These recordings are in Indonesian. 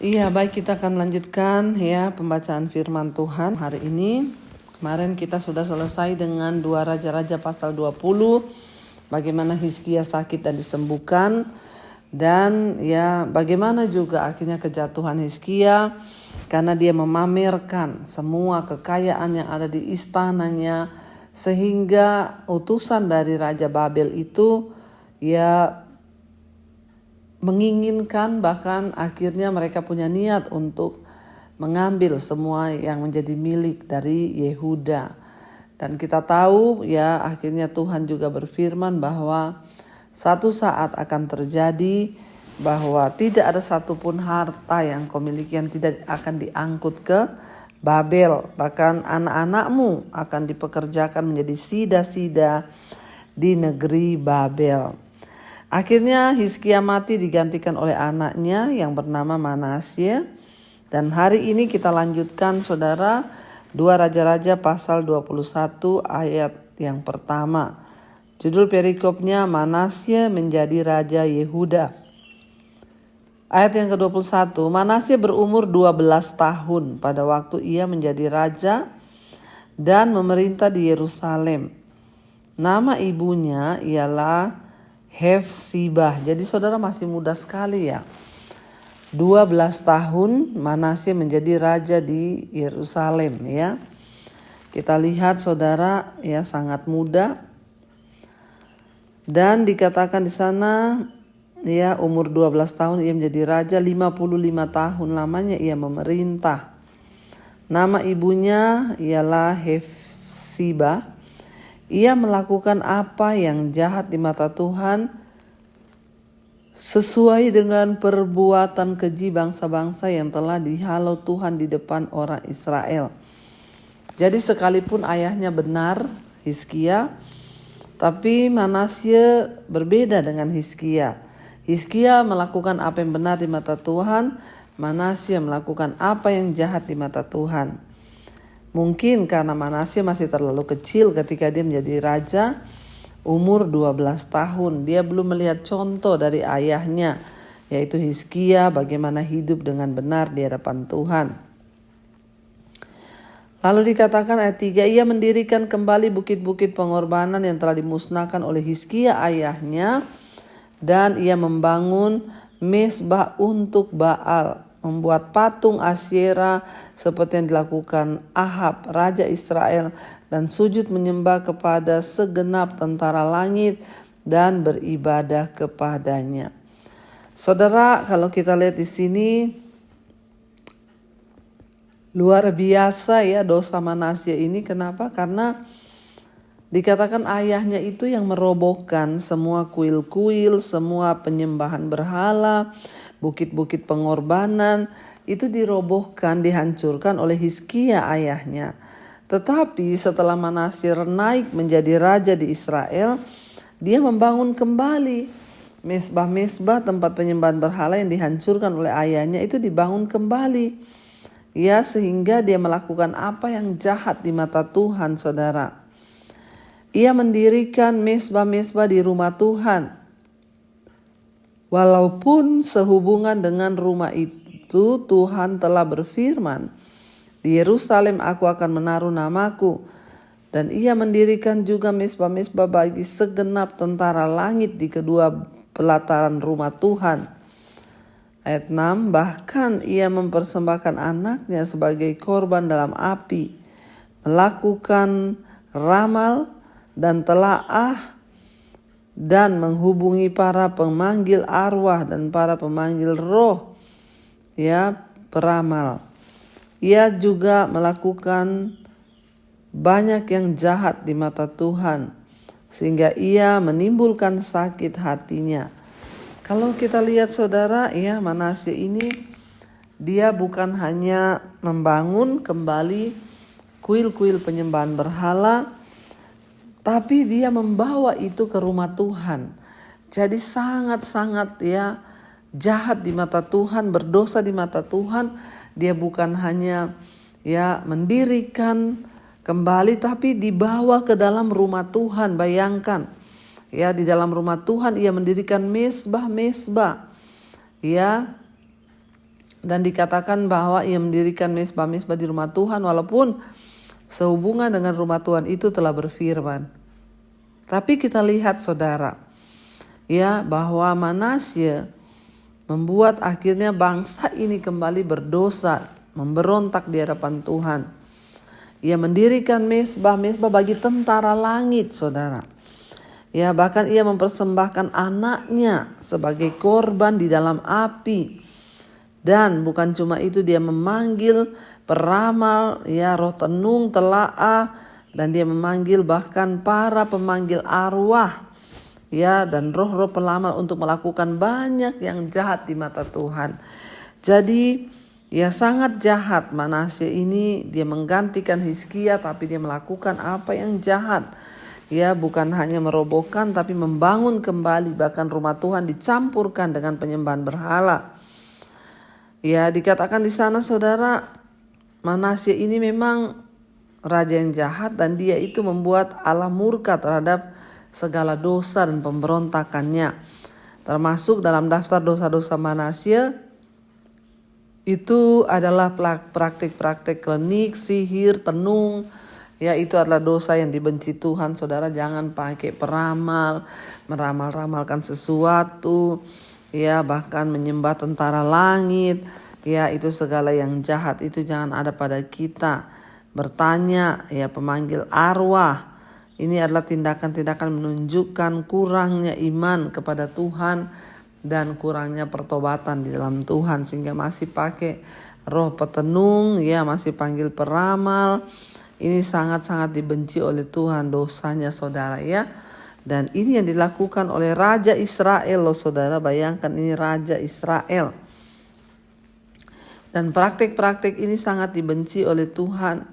Iya, baik, kita akan melanjutkan ya pembacaan firman Tuhan hari ini. Kemarin kita sudah selesai dengan 2 Raja-Raja pasal 20, bagaimana Hizkia sakit dan disembuhkan, dan ya bagaimana juga akhirnya kejatuhan Hizkia karena dia memamerkan semua kekayaan yang ada di istananya, sehingga utusan dari Raja Babel itu ya menginginkan, bahkan akhirnya mereka punya niat untuk mengambil semua yang menjadi milik dari Yehuda. Dan kita tahu ya akhirnya Tuhan juga berfirman bahwa satu saat akan terjadi bahwa tidak ada satupun harta yang kau miliki yang tidak akan diangkut ke Babel. Bahkan anak-anakmu akan dipekerjakan menjadi sida-sida di negeri Babel. Akhirnya Hizkia mati digantikan oleh anaknya yang bernama Manasye. Dan hari ini kita lanjutkan saudara 2 Raja-Raja pasal 21 ayat yang pertama. Judul perikopnya Manasye menjadi Raja Yehuda. Ayat yang ke-21, Manasye berumur 12 tahun pada waktu ia menjadi raja dan memerintah di Yerusalem. Nama ibunya ialah Hefsibah. Jadi saudara masih muda sekali ya. 12 tahun Manasye menjadi raja di Yerusalem ya. Kita lihat saudara ya sangat muda. Dan dikatakan di sana ya umur 12 tahun ia menjadi raja, 55 tahun lamanya ia memerintah. Nama ibunya ialah Hefsibah. Ia melakukan apa yang jahat di mata Tuhan sesuai dengan perbuatan keji bangsa-bangsa yang telah dihalau Tuhan di depan orang Israel. Jadi sekalipun ayahnya benar, Hizkia, tapi Manasye berbeda dengan Hizkia. Hizkia melakukan apa yang benar di mata Tuhan, Manasye melakukan apa yang jahat di mata Tuhan. Mungkin karena Manasye masih terlalu kecil ketika dia menjadi raja, umur 12 tahun. Dia belum melihat contoh dari ayahnya, yaitu Hizkia, bagaimana hidup dengan benar di hadapan Tuhan. Lalu dikatakan ayat 3, ia mendirikan kembali bukit-bukit pengorbanan yang telah dimusnahkan oleh Hizkia ayahnya, dan ia membangun mezbah untuk Baal, membuat patung Asyera seperti yang dilakukan Ahab, Raja Israel, dan sujud menyembah kepada segenap tentara langit dan beribadah kepadanya. Saudara, kalau kita lihat di sini luar biasa ya dosa Manasye ini. Kenapa? Karena dikatakan ayahnya itu yang merobohkan semua kuil-kuil, semua penyembahan berhala, bukit-bukit pengorbanan itu dirobohkan, dihancurkan oleh Hizkia ayahnya. Tetapi setelah Manasye naik menjadi raja di Israel, dia membangun kembali mezbah-mezbah, tempat penyembahan berhala yang dihancurkan oleh ayahnya itu dibangun kembali. Ya, sehingga dia melakukan apa yang jahat di mata Tuhan, saudara. Ia mendirikan mezbah-mezbah di rumah Tuhan. Walaupun sehubungan dengan rumah itu Tuhan telah berfirman, di Yerusalem aku akan menaruh namaku. Dan ia mendirikan juga mezbah-mezbah bagi segenap tentara langit di kedua pelataran rumah Tuhan. Ayat 6, bahkan ia mempersembahkan anaknya sebagai korban dalam api, melakukan ramal dan telaah, dan menghubungi para pemanggil arwah dan para pemanggil roh, ya, peramal. Ia juga melakukan banyak yang jahat di mata Tuhan, sehingga ia menimbulkan sakit hatinya. Kalau kita lihat saudara, ya Manasye ini dia bukan hanya membangun kembali kuil-kuil penyembahan berhala, tapi dia membawa itu ke rumah Tuhan. Jadi sangat-sangat ya jahat di mata Tuhan, berdosa di mata Tuhan. Dia bukan hanya ya mendirikan kembali, tapi dibawa ke dalam rumah Tuhan. Bayangkan ya, di dalam rumah Tuhan ia mendirikan mezbah-mezbah. Ya, Dan dikatakan bahwa ia mendirikan mezbah-mezbah di rumah Tuhan walaupun sehubungan dengan rumah Tuhan itu telah berfirman. Tapi kita lihat saudara, ya, bahwa Manasye membuat akhirnya bangsa ini kembali berdosa, memberontak di hadapan Tuhan. Ia mendirikan mezbah-mezbah bagi tentara langit, saudara. Ya, bahkan ia mempersembahkan anaknya sebagai korban di dalam api. Dan bukan cuma itu, dia memanggil peramal, ya, roh tenung, telaah, dan dia memanggil bahkan para pemanggil arwah, ya, dan roh-roh pelamal untuk melakukan banyak yang jahat di mata Tuhan. Jadi ya sangat jahat Manasye ini. Dia menggantikan Hizkia, tapi dia melakukan apa yang jahat. Ya, bukan hanya merobohkan tapi membangun kembali, bahkan rumah Tuhan dicampurkan dengan penyembahan berhala. Ya, dikatakan di sana saudara, Manasye ini memang raja yang jahat dan dia itu membuat Allah murka terhadap segala dosa dan pemberontakannya. Termasuk dalam daftar dosa-dosa Manasye itu adalah praktik-praktik klinik, sihir, tenung. Ya, itu adalah dosa yang dibenci Tuhan. Saudara jangan pakai peramal, meramal-ramalkan sesuatu. Ya, bahkan menyembah tentara langit, ya, itu segala yang jahat itu jangan ada pada kita. Bertanya, ya, pemanggil arwah, ini adalah tindakan-tindakan menunjukkan kurangnya iman kepada Tuhan dan kurangnya pertobatan di dalam Tuhan, sehingga masih pakai roh petenung, ya, masih panggil peramal. Ini sangat-sangat dibenci oleh Tuhan dosanya saudara, ya. Dan ini yang dilakukan oleh Raja Israel loh saudara. Bayangkan ini Raja Israel. Dan praktik-praktik ini sangat dibenci oleh Tuhan.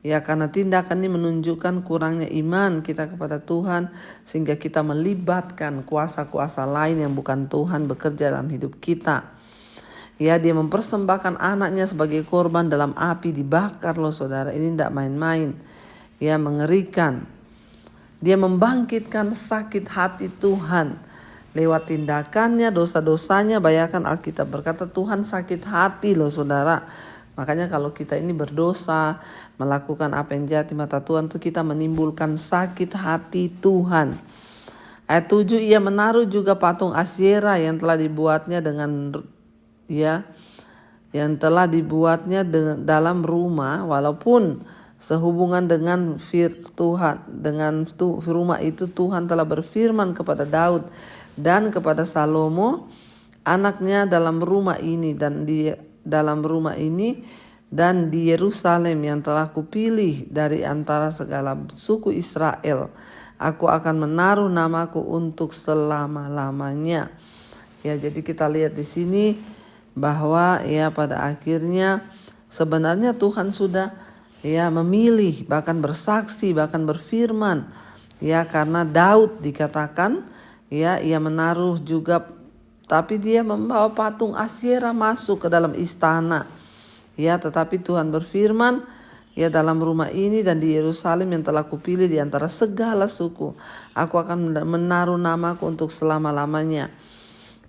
Ya, karena tindakan ini menunjukkan kurangnya iman kita kepada Tuhan. Sehingga kita melibatkan kuasa-kuasa lain yang bukan Tuhan bekerja dalam hidup kita. Ya, dia mempersembahkan anaknya sebagai korban dalam api dibakar loh saudara. Ini tidak main-main. Ya, mengerikan. Dia membangkitkan sakit hati Tuhan lewat tindakannya, dosa-dosanya. Bayangkan Alkitab berkata Tuhan sakit hati loh saudara. Makanya kalau kita ini berdosa, melakukan apa yang jahat di mata Tuhan, tuh kita menimbulkan sakit hati Tuhan. Ayat 7, ia menaruh juga patung Asyera yang telah dibuatnya dengan, ya, yang telah dibuatnya dalam rumah, walaupun sehubungan dengan Tuhan, dengan rumah itu Tuhan telah berfirman kepada Daud dan kepada Salomo anaknya dalam rumah ini dan di dalam rumah ini dan di Yerusalem yang telah kupilih dari antara segala suku Israel, aku akan menaruh namaku untuk selama-lamanya. Ya, jadi kita lihat di sini bahwa ya pada akhirnya sebenarnya Tuhan sudah ya memilih, bahkan bersaksi, bahkan berfirman, ya, karena Daud dikatakan ya ia menaruh juga, tapi dia membawa patung Asyera masuk ke dalam istana. Ya, tetapi Tuhan berfirman, ya, dalam rumah ini dan di Yerusalem yang telah kupilih di antara segala suku, aku akan menaruh namaku untuk selama-lamanya.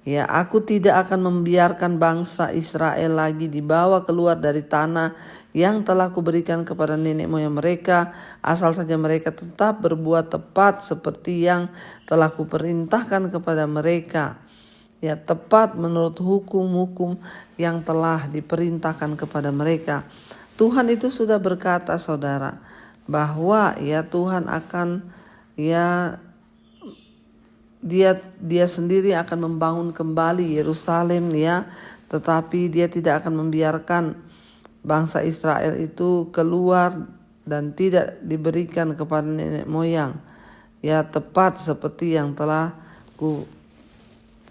Ya, aku tidak akan membiarkan bangsa Israel lagi dibawa keluar dari tanah yang telah kuberikan kepada nenek moyang mereka, asal saja mereka tetap berbuat tepat seperti yang telah kuperintahkan kepada mereka. Ya, tepat menurut hukum-hukum yang telah diperintahkan kepada mereka. Tuhan itu sudah berkata saudara, bahwa ya Tuhan akan ya dia sendiri akan membangun kembali Yerusalem, ya, tetapi dia tidak akan membiarkan bangsa Israel itu keluar dan tidak diberikan kepada nenek moyang, ya, tepat seperti yang telah ku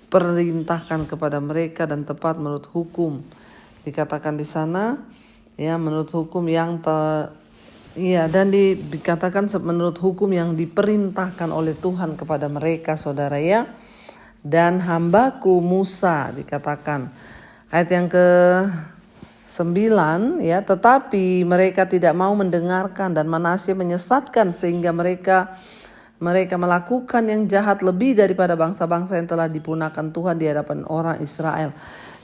perintahkan kepada mereka dan tepat menurut hukum. Dikatakan di sana, ya, menurut hukum yang dan dikatakan menurut hukum yang diperintahkan oleh Tuhan kepada mereka saudara, ya. Dan hambaku Musa dikatakan ayat yang ke-9, ya, tetapi mereka tidak mau mendengarkan dan Manasye menyesatkan sehingga mereka melakukan yang jahat lebih daripada bangsa-bangsa yang telah dipunahkan Tuhan di hadapan orang Israel.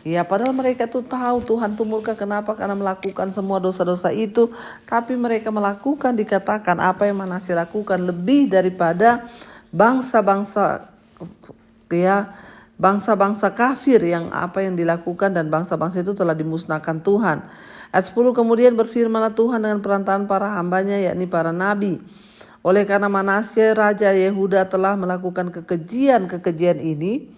Ya, padahal mereka tuh tahu Tuhan tuh murka. Kenapa? Karena melakukan semua dosa-dosa itu. Tapi mereka melakukan, dikatakan apa yang Manasye lakukan lebih daripada bangsa-bangsa, ya, bangsa-bangsa kafir yang apa yang dilakukan, dan bangsa-bangsa itu telah dimusnahkan Tuhan. Ayat 10, kemudian berfirmanlah Tuhan dengan perantaraan para hambanya, yakni para nabi. Oleh karena Manasye Raja Yehuda telah melakukan kekejian ini,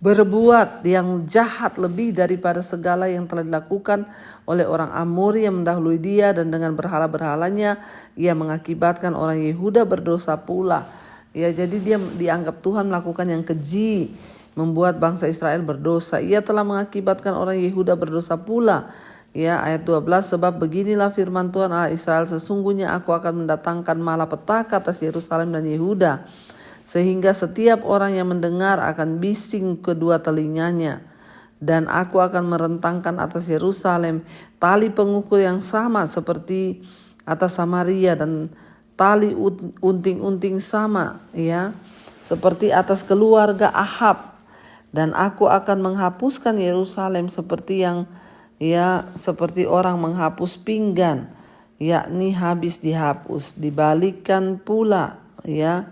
berbuat yang jahat lebih daripada segala yang telah dilakukan oleh orang Amori yang mendahului dia, dan dengan berhala-berhalanya ia mengakibatkan orang Yehuda berdosa pula. Ya, jadi dia dianggap Tuhan melakukan yang keji, membuat bangsa Israel berdosa. Ia telah mengakibatkan orang Yehuda berdosa pula. Ya, ayat 12, sebab beginilah firman Tuhan Allah Israel, sesungguhnya aku akan mendatangkan malapetaka atas Yerusalem dan Yehuda, sehingga setiap orang yang mendengar akan bising kedua telinganya. Dan aku akan merentangkan atas Yerusalem tali pengukur yang sama seperti atas Samaria, dan tali unting-unting sama, ya, seperti atas keluarga Ahab. Dan aku akan menghapuskan Yerusalem seperti seperti orang menghapus pinggan, yakni habis dihapus, dibalikkan pula, ya,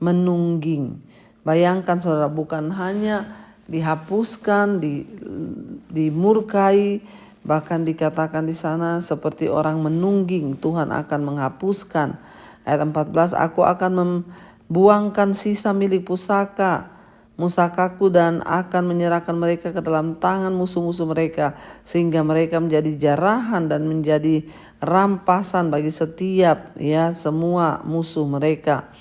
menungging. Bayangkan saudara, bukan hanya dihapuskan, dimurkai, bahkan dikatakan di sana seperti orang menungging. Tuhan akan menghapuskan. Ayat 14, aku akan membuangkan sisa milik musakaku dan akan menyerahkan mereka ke dalam tangan musuh-musuh mereka, sehingga mereka menjadi jarahan dan menjadi rampasan bagi setiap, ya, semua musuh mereka.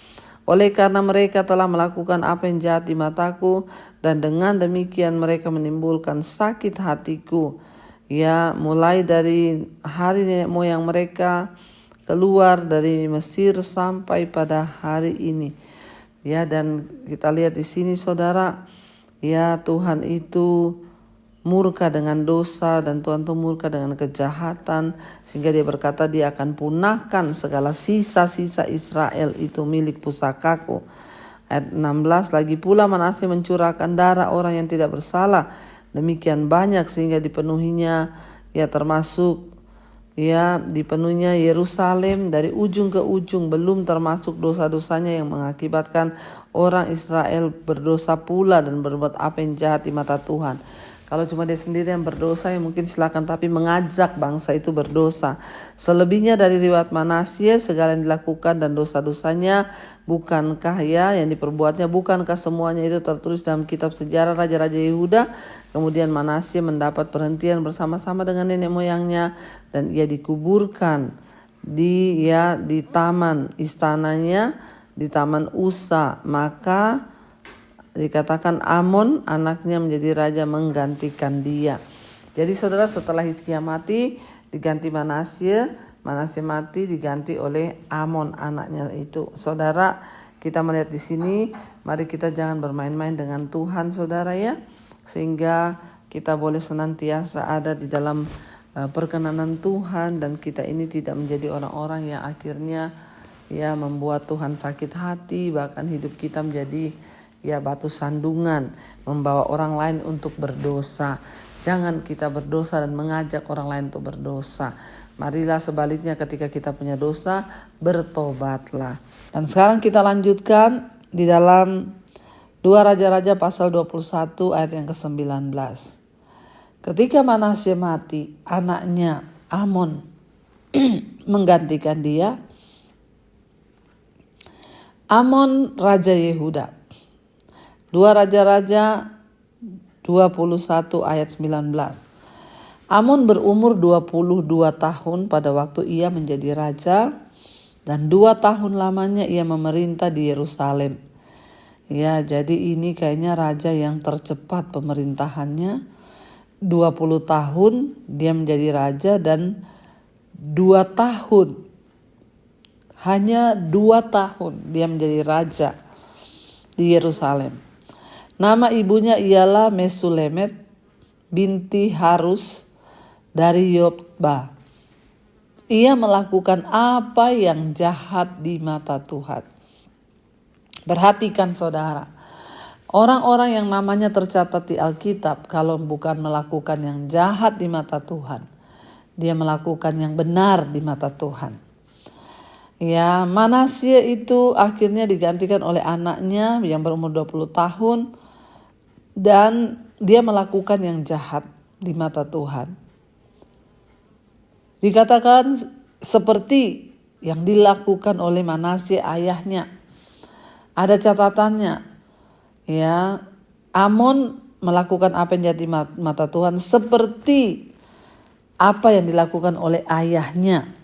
Oleh karena mereka telah melakukan apa yang jahat di mataku, dan dengan demikian mereka menimbulkan sakit hatiku. Ya, mulai dari hari nenek moyang mereka keluar dari Mesir sampai pada hari ini. Ya, dan kita lihat di sini saudara, ya, Tuhan itu murka dengan dosa, dan Tuhan itu murka dengan kejahatan, sehingga dia berkata dia akan punahkan segala sisa-sisa Israel itu milik pusakaku. Ayat 16, lagi pula Manasye mencurahkan darah orang yang tidak bersalah demikian banyak, sehingga dipenuhinya, ya, termasuk, ya, dipenuhinya Yerusalem dari ujung ke ujung, belum termasuk dosa-dosanya yang mengakibatkan orang Israel berdosa pula dan berbuat apa yang jahat di mata Tuhan. Kalau cuma dia sendiri yang berdosa, ya mungkin silakan, tapi mengajak bangsa itu berdosa. Selebihnya dari riwayat Manasye, segala yang dilakukan dan dosa-dosanya, bukankah, ya, yang diperbuatnya, bukankah semuanya itu tertulis dalam kitab sejarah Raja-Raja Yehuda? Kemudian Manasye mendapat perhentian bersama-sama dengan nenek moyangnya, dan ia dikuburkan di taman istananya, di taman Usa. Maka dikatakan Amon anaknya menjadi raja menggantikan dia. Jadi saudara, setelah Hizkia mati diganti Manasye mati diganti oleh Amon anaknya itu. Saudara, kita melihat di sini, mari kita jangan bermain-main dengan Tuhan saudara, ya, sehingga kita boleh senantiasa ada di dalam perkenanan Tuhan, dan kita ini tidak menjadi orang-orang yang akhirnya, ya, membuat Tuhan sakit hati, bahkan hidup kita menjadi, ya, batu sandungan, membawa orang lain untuk berdosa. Jangan kita berdosa dan mengajak orang lain untuk berdosa. Marilah sebaliknya, ketika kita punya dosa, bertobatlah. Dan sekarang kita lanjutkan di dalam 2 Raja-Raja pasal 21 ayat yang ke-19. Ketika Manasye mati, anaknya Amon menggantikan dia. Amon Raja Yehuda. 2 Raja-Raja 21 ayat 19. Amon berumur 22 tahun pada waktu ia menjadi raja, dan 2 tahun lamanya ia memerintah di Yerusalem. Ya, jadi ini kayaknya raja yang tercepat pemerintahannya. 20 tahun dia menjadi raja, dan 2 tahun, hanya 2 tahun dia menjadi raja di Yerusalem. Nama ibunya ialah Mesulemet binti Harus dari Yotba. Ia melakukan apa yang jahat di mata Tuhan. Perhatikan saudara, Orang-orang yang namanya tercatat di Alkitab kalau bukan melakukan yang jahat di mata Tuhan, dia melakukan yang benar di mata Tuhan. Ya, Manasye itu akhirnya digantikan oleh anaknya yang berumur 20 tahun dan dia melakukan yang jahat di mata Tuhan. Dikatakan seperti yang dilakukan oleh Manasye ayahnya. Ada catatannya. Ya, Amon melakukan apa yang jadi mata Tuhan seperti apa yang dilakukan oleh ayahnya.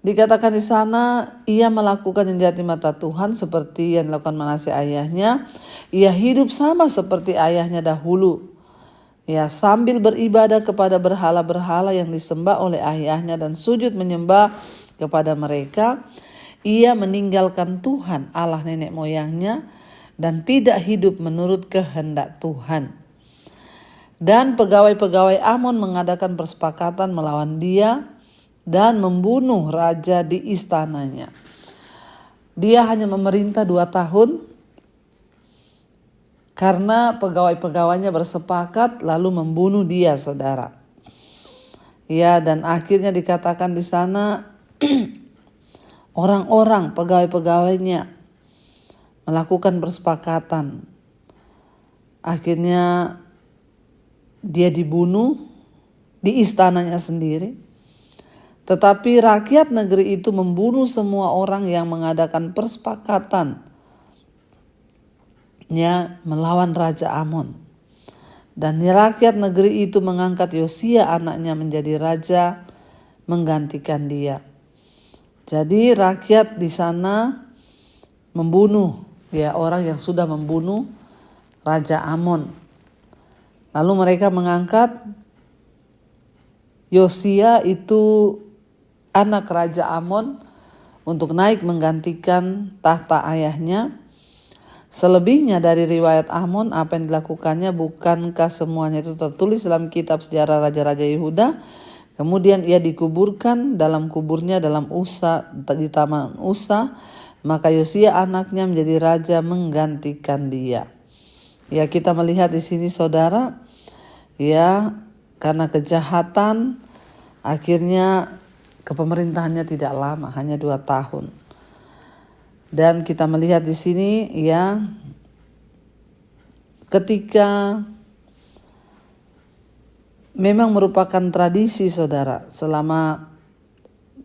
Dikatakan di sana ia melakukan yang jadi mata Tuhan seperti yang dilakukan Manasye ayahnya. Ia hidup sama seperti ayahnya dahulu. Ya, sambil beribadah kepada berhala-berhala yang disembah oleh ayahnya dan sujud menyembah kepada mereka, ia meninggalkan Tuhan Allah nenek moyangnya dan tidak hidup menurut kehendak Tuhan. Dan pegawai-pegawai Amon mengadakan persepakatan melawan dia dan membunuh raja di istananya. Dia hanya memerintah 2 tahun karena pegawai-pegawainya bersepakat lalu membunuh dia, saudara. Ya, dan akhirnya dikatakan di sana orang-orang pegawai-pegawainya melakukan persepakatan. Akhirnya dia dibunuh di istananya sendiri. Tetapi rakyat negeri itu membunuh semua orang yang mengadakan persepakatan ya melawan Raja Amon. Dan rakyat negeri itu mengangkat Yosia anaknya menjadi raja menggantikan dia. Jadi rakyat di sana membunuh ya orang yang sudah membunuh Raja Amon. Lalu mereka mengangkat Yosia itu anak Raja Amon untuk naik menggantikan tahta ayahnya. Selebihnya dari riwayat Amon apa yang dilakukannya bukankah semuanya itu tertulis dalam kitab sejarah Raja-Raja Yehuda? Kemudian ia dikuburkan dalam kuburnya dalam Usa di taman Usa. Maka Yosia anaknya menjadi raja menggantikan dia. Ya, kita melihat di sini saudara, ya karena kejahatan akhirnya kepemerintahannya tidak lama, hanya 2 tahun. Dan kita melihat di sini ya ketika memang merupakan tradisi saudara selama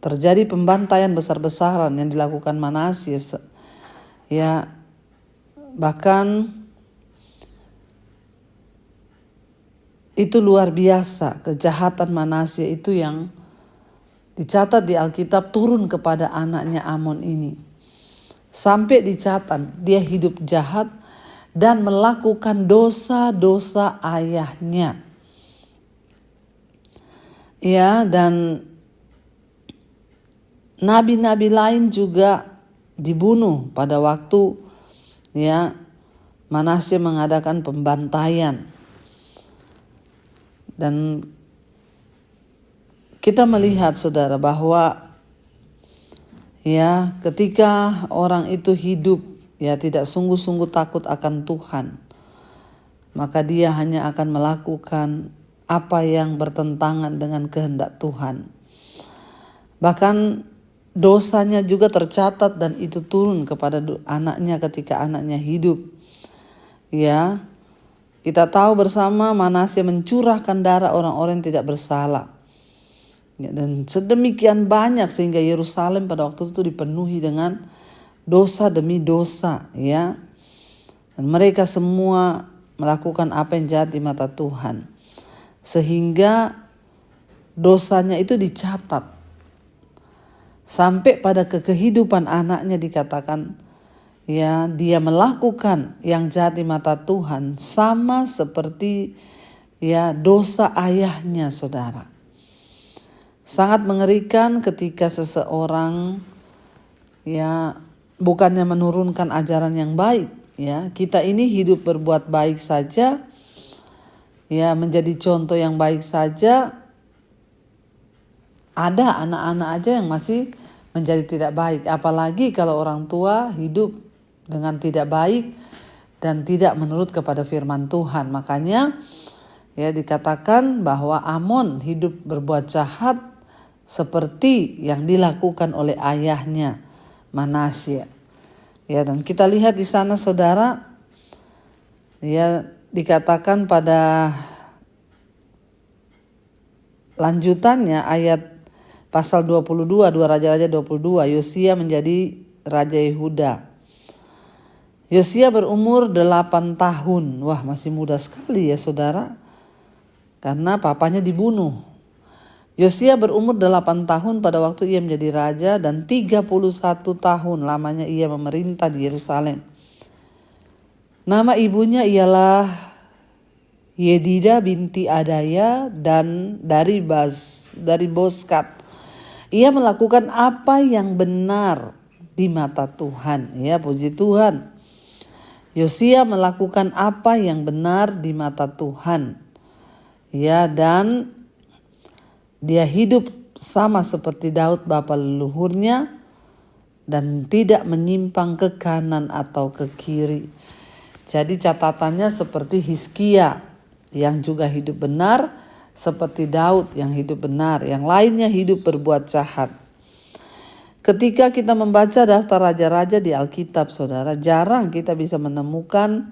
terjadi pembantaian besar-besaran yang dilakukan Manasye ya bahkan itu luar biasa kejahatan Manasye itu yang dicatat di Alkitab turun kepada anaknya Amon ini. Sampai dicatat dia hidup jahat dan melakukan dosa-dosa ayahnya. Ya, dan nabi-nabi lain juga dibunuh pada waktu ya Manasye mengadakan pembantaian. Dan kita melihat saudara bahwa ya ketika orang itu hidup ya tidak sungguh-sungguh takut akan Tuhan, maka dia hanya akan melakukan apa yang bertentangan dengan kehendak Tuhan. Bahkan dosanya juga tercatat dan itu turun kepada anaknya ketika anaknya hidup. Ya, kita tahu bersama Manasye mencurahkan darah orang-orang yang tidak bersalah. Ya, dan sedemikian banyak sehingga Yerusalem pada waktu itu dipenuhi dengan dosa demi dosa, ya. Dan mereka semua melakukan apa yang jahat di mata Tuhan. Sehingga dosanya itu dicatat. Sampai pada kehidupan anaknya dikatakan ya dia melakukan yang jahat di mata Tuhan sama seperti ya dosa ayahnya, saudara. Sangat mengerikan ketika seseorang ya bukannya menurunkan ajaran yang baik, ya. Kita ini hidup berbuat baik saja, ya menjadi contoh yang baik saja. Ada anak-anak aja yang masih menjadi tidak baik, apalagi kalau orang tua hidup dengan tidak baik, dan tidak menurut kepada firman Tuhan. Makanya ya dikatakan bahwa Amon hidup berbuat jahat seperti yang dilakukan oleh ayahnya Manasye. Ya, dan kita lihat di sana saudara, ya dikatakan pada lanjutannya ayat pasal 22, 2 Raja-Raja 22, Yosia menjadi Raja Yehuda. Yosia berumur 8 tahun. Wah, masih muda sekali ya saudara. Karena papanya dibunuh. Yosia berumur 8 tahun pada waktu ia menjadi raja dan 31 tahun lamanya ia memerintah di Yerusalem. Nama ibunya ialah Yedida binti Adaya dan dari Boskat. Ia melakukan apa yang benar di mata Tuhan. Ya, puji Tuhan. Yosia melakukan apa yang benar di mata Tuhan. Ya, dan dia hidup sama seperti Daud bapa leluhurnya dan tidak menyimpang ke kanan atau ke kiri. Jadi catatannya seperti Hizkia yang juga hidup benar, seperti Daud yang hidup benar, yang lainnya hidup berbuat jahat. Ketika kita membaca daftar raja-raja di Alkitab, saudara, jarang kita bisa menemukan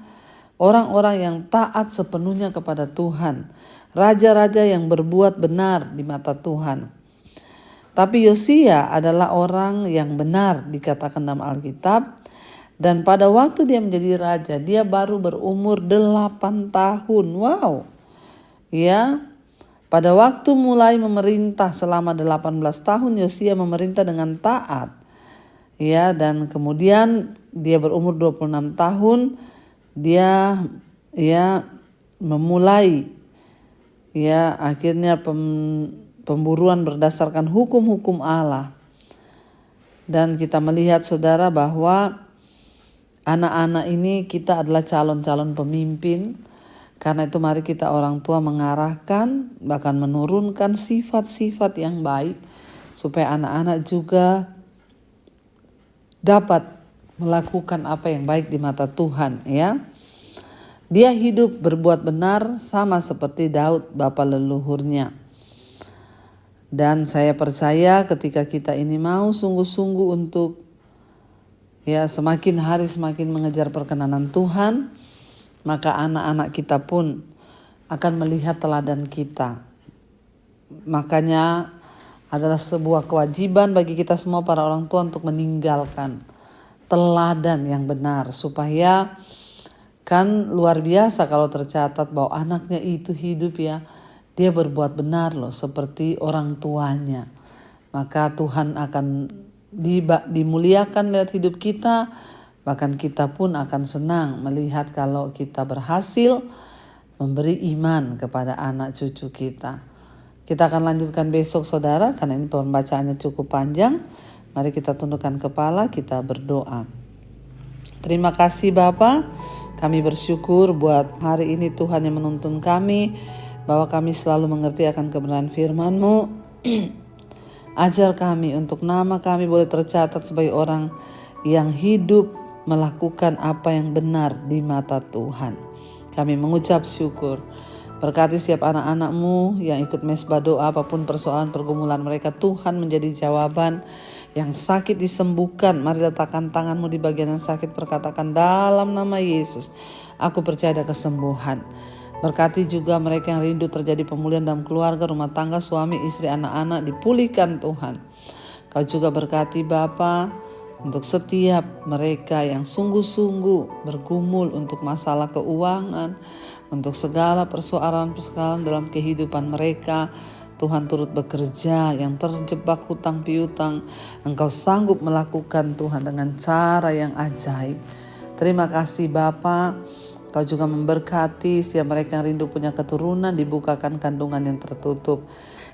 orang-orang yang taat sepenuhnya kepada Tuhan. Raja-raja yang berbuat benar di mata Tuhan. Tapi Yosia adalah orang yang benar dikatakan dalam Alkitab. Dan pada waktu dia menjadi raja, dia baru berumur 8 tahun. Wow. Ya. Pada waktu mulai memerintah selama 18 tahun, Yosia memerintah dengan taat. Ya, dan kemudian dia berumur 26 tahun, dia memulai akhirnya pemburuan berdasarkan hukum-hukum Allah. Dan kita melihat saudara bahwa anak-anak ini kita adalah calon-calon pemimpin. Karena itu mari kita orang tua mengarahkan, bahkan menurunkan sifat-sifat yang baik supaya anak-anak juga dapat melakukan apa yang baik di mata Tuhan, ya. Dia hidup berbuat benar sama seperti Daud bapa leluhurnya. Dan saya percaya ketika kita ini mau sungguh-sungguh untuk semakin hari semakin mengejar perkenanan Tuhan, maka anak-anak kita pun akan melihat teladan kita. Makanya adalah sebuah kewajiban bagi kita semua para orang tua untuk meninggalkan teladan yang benar. Supaya kan luar biasa kalau tercatat bahwa anaknya itu hidup dia berbuat benar loh seperti orang tuanya. Maka Tuhan akan dimuliakan lewat hidup kita. Bahkan kita pun akan senang melihat kalau kita berhasil memberi iman kepada anak cucu kita. Kita akan lanjutkan besok saudara, karena ini pembacaannya cukup panjang. Mari kita tundukkan kepala, kita berdoa. Terima kasih Bapa, kami bersyukur buat hari ini Tuhan yang menuntun kami, bahwa kami selalu mengerti akan kebenaran firman-Mu. Ajar kami untuk nama kami boleh tercatat sebagai orang yang hidup melakukan apa yang benar di mata Tuhan. Kami mengucap syukur. Berkati setiap anak-anak-Mu yang ikut mesbah doa, apapun persoalan pergumulan mereka, Tuhan menjadi jawaban. Yang sakit disembuhkan, mari letakkan tangan-Mu di bagian yang sakit, perkatakan dalam nama Yesus, aku percaya ada kesembuhan. Berkati juga mereka yang rindu terjadi pemulihan dalam keluarga, rumah tangga, suami, istri, anak-anak dipulihkan Tuhan. Kau juga berkati Bapa untuk setiap mereka yang sungguh-sungguh bergumul untuk masalah keuangan, untuk segala persoalan dalam kehidupan mereka. Tuhan turut bekerja, yang terjebak hutang piutang, Engkau sanggup melakukan Tuhan dengan cara yang ajaib. Terima kasih Bapa. Kau juga memberkati setiap mereka yang rindu punya keturunan, dibukakan kandungan yang tertutup.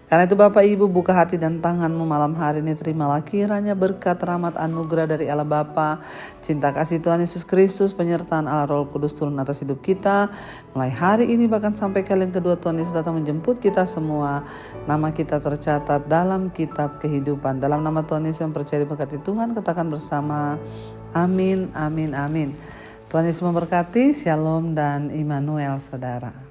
Karena itu Bapak Ibu, buka hati dan tangan-Mu malam hari ini, terimalah kiranya berkat, rahmat, anugerah dari Allah Bapa, cinta kasih Tuhan Yesus Kristus, penyertaan Allah Roh Kudus turun atas hidup kita mulai hari ini bahkan sampai kali yang kedua Tuhan Yesus datang menjemput kita semua. Nama kita tercatat dalam kitab kehidupan. Dalam nama Tuhan Yesus yang percaya diberkati Tuhan, katakan bersama amin, amin, amin. Tuhan Yesus memberkati. Shalom dan Immanuel, saudara.